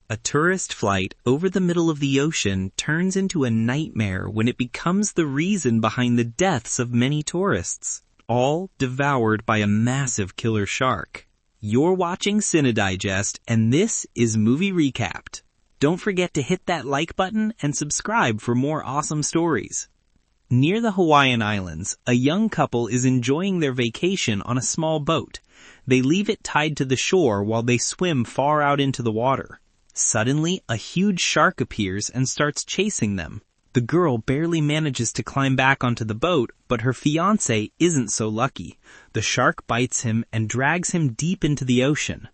A tourist flight over the middle of the ocean turns into a nightmare when it becomes the reason behind the deaths of many tourists, all devoured by a massive killer shark. You're watching CineDigest, and this is Movie Recapped. Don't forget to hit that like button and subscribe for more awesome stories. Near the Hawaiian Islands, a young couple is enjoying their vacation on a small boat. They leave it tied to the shore while they swim far out into the water. Suddenly, a huge shark appears and starts chasing them. The girl barely manages to climb back onto the boat, but her fiancé isn't so lucky. The shark bites him and drags him deep into the ocean.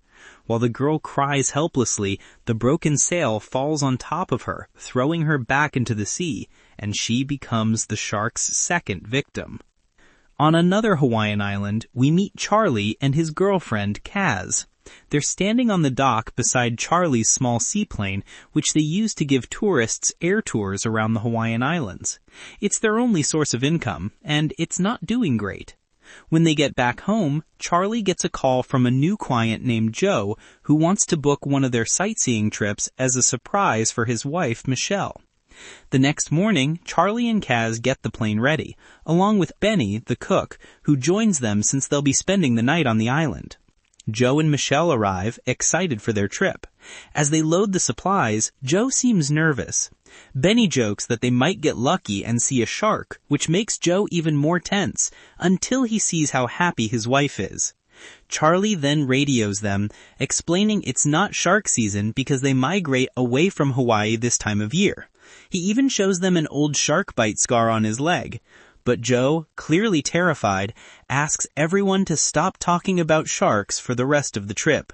While the girl cries helplessly, the broken sail falls on top of her, throwing her back into the sea, and she becomes the shark's second victim. On another Hawaiian island, we meet Charlie and his girlfriend, Kaz. They're standing on the dock beside Charlie's small seaplane, which they use to give tourists air tours around the Hawaiian Islands. It's their only source of income, and it's not doing great. When they get back home, Charlie gets a call from a new client named Joe who wants to book one of their sightseeing trips as a surprise for his wife, Michelle. The next morning, Charlie and Kaz get the plane ready, along with Benny, the cook, who joins them since they'll be spending the night on the island. Joe and Michelle arrive, excited for their trip. As they load the supplies, Joe seems nervous. Benny jokes that they might get lucky and see a shark, which makes Joe even more tense, until he sees how happy his wife is. Charlie then radios them, explaining it's not shark season because they migrate away from Hawaii this time of year. He even shows them an old shark bite scar on his leg. But Joe, clearly terrified, asks everyone to stop talking about sharks for the rest of the trip.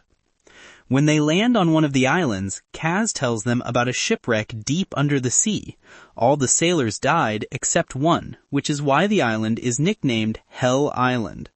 When they land on one of the islands, Kaz tells them about a shipwreck deep under the sea. All the sailors died except one, which is why the island is nicknamed Hell Island.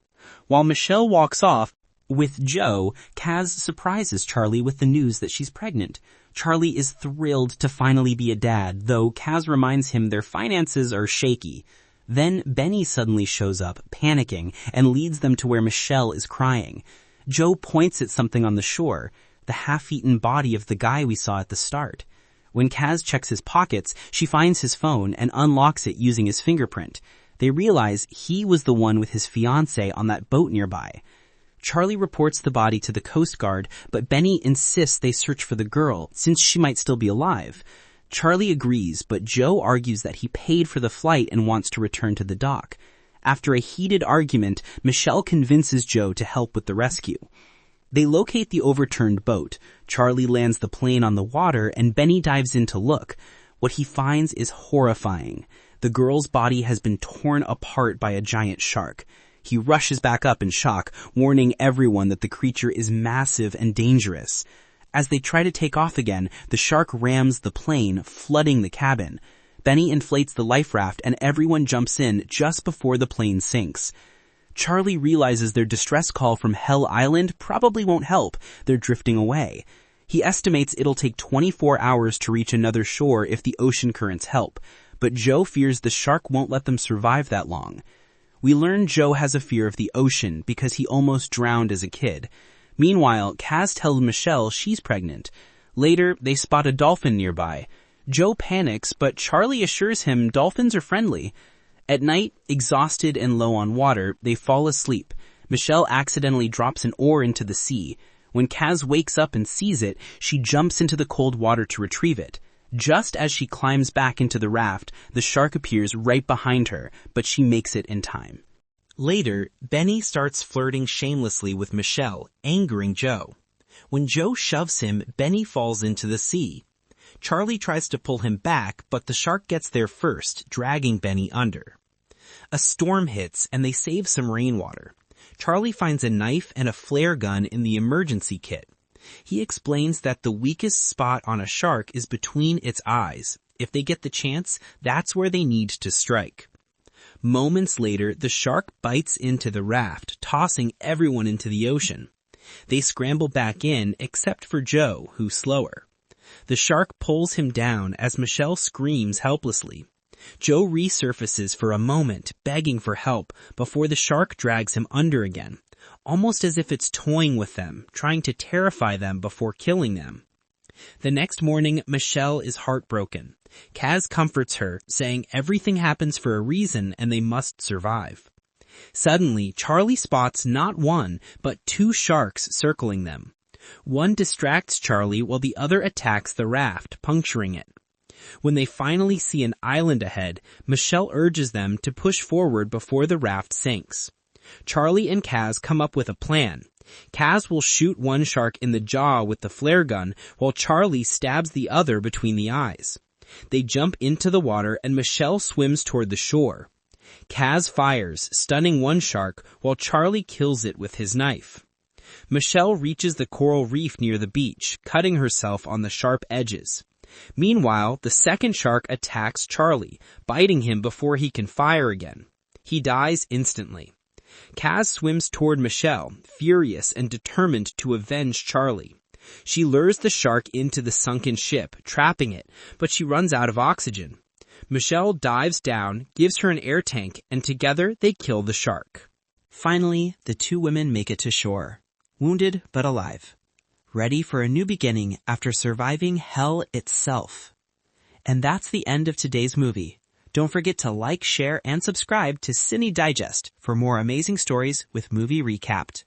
While Michelle walks off with Joe, Kaz surprises Charlie with the news that she's pregnant. Charlie is thrilled to finally be a dad, though Kaz reminds him their finances are shaky. Then Benny suddenly shows up, panicking, and leads them to where Michelle is crying. Joe points at something on the shore, the half-eaten body of the guy we saw at the start. When Kaz checks his pockets, she finds his phone and unlocks it using his fingerprint. They realize he was the one with his fiancée on that boat nearby. Charlie reports the body to the Coast Guard, but Benny insists they search for the girl, since she might still be alive. Charlie agrees, but Joe argues that he paid for the flight and wants to return to the dock. After a heated argument, Michelle convinces Joe to help with the rescue. They locate the overturned boat. Charlie lands the plane on the water, and Benny dives in to look. What he finds is horrifying. The girl's body has been torn apart by a giant shark. He rushes back up in shock, warning everyone that the creature is massive and dangerous. As they try to take off again, the shark rams the plane, flooding the cabin. Benny inflates the life raft and everyone jumps in just before the plane sinks. Charlie realizes their distress call from Hell Island probably won't help. They're drifting away. He estimates it'll take 24 hours to reach another shore if the ocean currents help, but Joe fears the shark won't let them survive that long. We learn Joe has a fear of the ocean because he almost drowned as a kid. Meanwhile, Kaz tells Michelle she's pregnant. Later, they spot a dolphin nearby. Joe panics, but Charlie assures him dolphins are friendly. At night, exhausted and low on water, they fall asleep. Michelle accidentally drops an oar into the sea. When Kaz wakes up and sees it, she jumps into the cold water to retrieve it. Just as she climbs back into the raft, the shark appears right behind her, but she makes it in time. Later, Benny starts flirting shamelessly with Michelle, angering Joe. When Joe shoves him, Benny falls into the sea. Charlie tries to pull him back, but the shark gets there first, dragging Benny under. A storm hits, and they save some rainwater. Charlie finds a knife and a flare gun in the emergency kit. He explains that the weakest spot on a shark is between its eyes. If they get the chance, that's where they need to strike. Moments later, the shark bites into the raft, tossing everyone into the ocean. They scramble back in, except for Joe, who's slower. The shark pulls him down as Michelle screams helplessly. Joe resurfaces for a moment, begging for help, before the shark drags him under again, almost as if it's toying with them, trying to terrify them before killing them. The next morning, Michelle is heartbroken. Kaz comforts her, saying everything happens for a reason and they must survive. Suddenly, Charlie spots not one, but 2 sharks circling them. One distracts Charlie while the other attacks the raft, puncturing it. When they finally see an island ahead, Michelle urges them to push forward before the raft sinks. Charlie and Kaz come up with a plan. Kaz will shoot one shark in the jaw with the flare gun, while Charlie stabs the other between the eyes. They jump into the water and Michelle swims toward the shore. Kaz fires, stunning one shark, while Charlie kills it with his knife. Michelle reaches the coral reef near the beach, cutting herself on the sharp edges. Meanwhile, the second shark attacks Charlie, biting him before he can fire again. He dies instantly. Kaz swims toward Michelle, furious and determined to avenge Charlie. She lures the shark into the sunken ship, trapping it, but she runs out of oxygen. Michelle dives down, gives her an air tank, and together they kill the shark. Finally, the 2 women make it to shore, wounded but alive, ready for a new beginning after surviving hell itself. And that's the end of today's movie. Don't forget to like, share, and subscribe to CineDigest for more amazing stories with Movie Recapped.